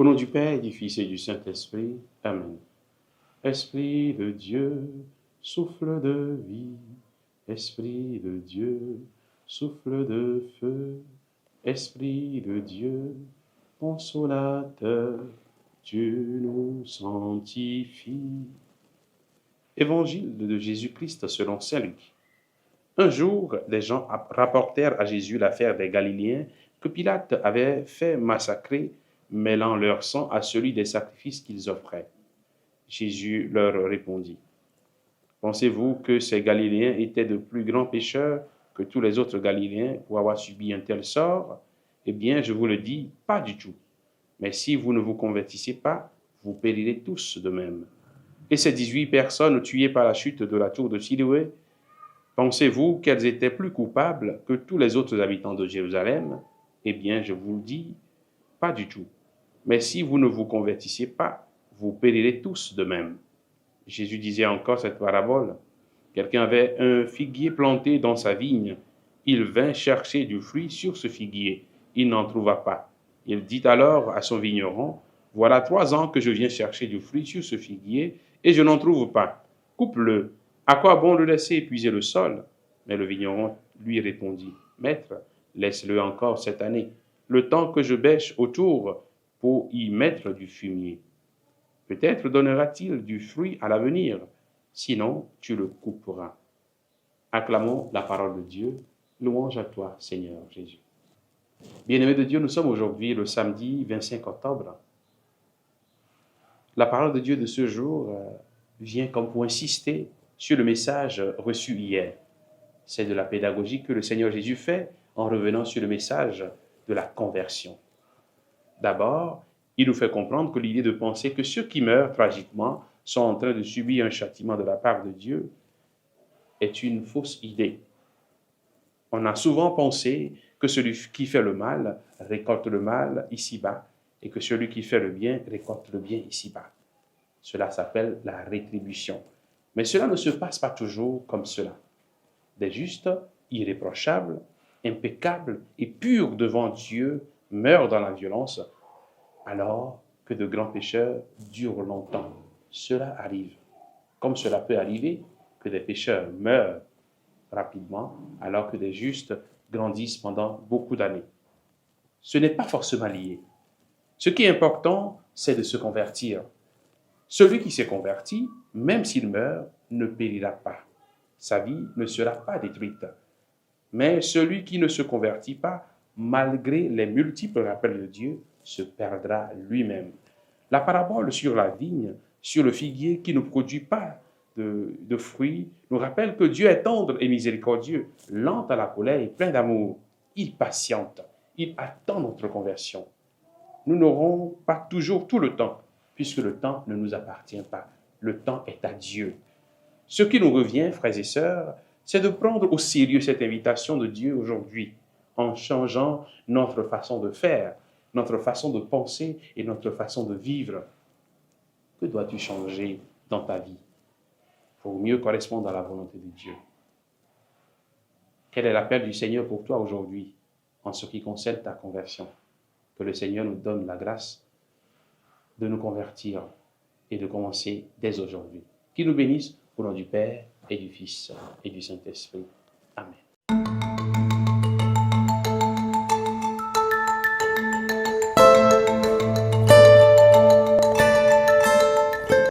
Au nom du Père, et du Fils et du Saint-Esprit. Amen. Esprit de Dieu, souffle de vie. Esprit de Dieu, souffle de feu. Esprit de Dieu, consolateur, tu nous sanctifies. Évangile de Jésus-Christ selon saint Luc. Un jour, des gens rapportèrent à Jésus l'affaire des Galiléens que Pilate avait fait massacrer, mêlant leur sang à celui des sacrifices qu'ils offraient. Jésus leur répondit: Pensez-vous que ces Galiléens étaient de plus grands pécheurs que tous les autres Galiléens pour avoir subi un tel sort? Eh bien, je vous le dis, pas du tout. Mais si vous ne vous convertissez pas, vous périrez tous de même. Et ces 18 personnes tuées par la chute de la tour de Siloé, pensez-vous qu'elles étaient plus coupables que tous les autres habitants de Jérusalem? Eh bien, je vous le dis, pas du tout. Mais si vous ne vous convertissez pas, vous périrez tous de même. Jésus disait encore cette parabole. Quelqu'un avait un figuier planté dans sa vigne. Il vint chercher du fruit sur ce figuier. Il n'en trouva pas. Il dit alors à son vigneron: Voilà 3 ans que je viens chercher du fruit sur ce figuier et je n'en trouve pas. Coupe-le. À quoi bon le laisser épuiser le sol? Mais le vigneron lui répondit: Maître, laisse-le encore cette année, le temps que je bêche autour pour y mettre du fumier. Peut-être donnera-t-il du fruit à l'avenir, sinon tu le couperas. Acclamons la parole de Dieu. Louange à toi, Seigneur Jésus. Bien-aimés de Dieu, nous sommes aujourd'hui le samedi 25 octobre. La parole de Dieu de ce jour vient comme pour insister sur le message reçu hier. C'est de la pédagogie que le Seigneur Jésus fait en revenant sur le message de la conversion. D'abord, il nous fait comprendre que l'idée de penser que ceux qui meurent tragiquement sont en train de subir un châtiment de la part de Dieu est une fausse idée. On a souvent pensé que celui qui fait le mal récolte le mal ici-bas et que celui qui fait le bien récolte le bien ici-bas. Cela s'appelle la rétribution. Mais cela ne se passe pas toujours comme cela. Des justes, irréprochables, impeccables et purs devant Dieu meurent dans la violence, alors que de grands pécheurs durent longtemps. Cela arrive. Comme cela peut arriver que des pécheurs meurent rapidement, alors que des justes grandissent pendant beaucoup d'années. Ce n'est pas forcément lié. Ce qui est important, c'est de se convertir. Celui qui s'est converti, même s'il meurt, ne périra pas. Sa vie ne sera pas détruite. Mais celui qui ne se convertit pas, malgré les multiples rappels de Dieu, se perdra lui-même. La parabole sur la vigne, sur le figuier qui ne produit pas de fruits, nous rappelle que Dieu est tendre et miséricordieux, lent à la colère et plein d'amour. Il patiente, il attend notre conversion. Nous n'aurons pas toujours tout le temps, puisque le temps ne nous appartient pas. Le temps est à Dieu. Ce qui nous revient, frères et sœurs, c'est de prendre au sérieux cette invitation de Dieu aujourd'hui, en changeant notre façon de faire, notre façon de penser et notre façon de vivre. Que dois-tu changer dans ta vie pour mieux correspondre à la volonté de Dieu? Quel est l'appel du Seigneur pour toi aujourd'hui en ce qui concerne ta conversion? Que le Seigneur nous donne la grâce de nous convertir et de commencer dès aujourd'hui. Qu'il nous bénisse au nom du Père et du Fils et du Saint-Esprit.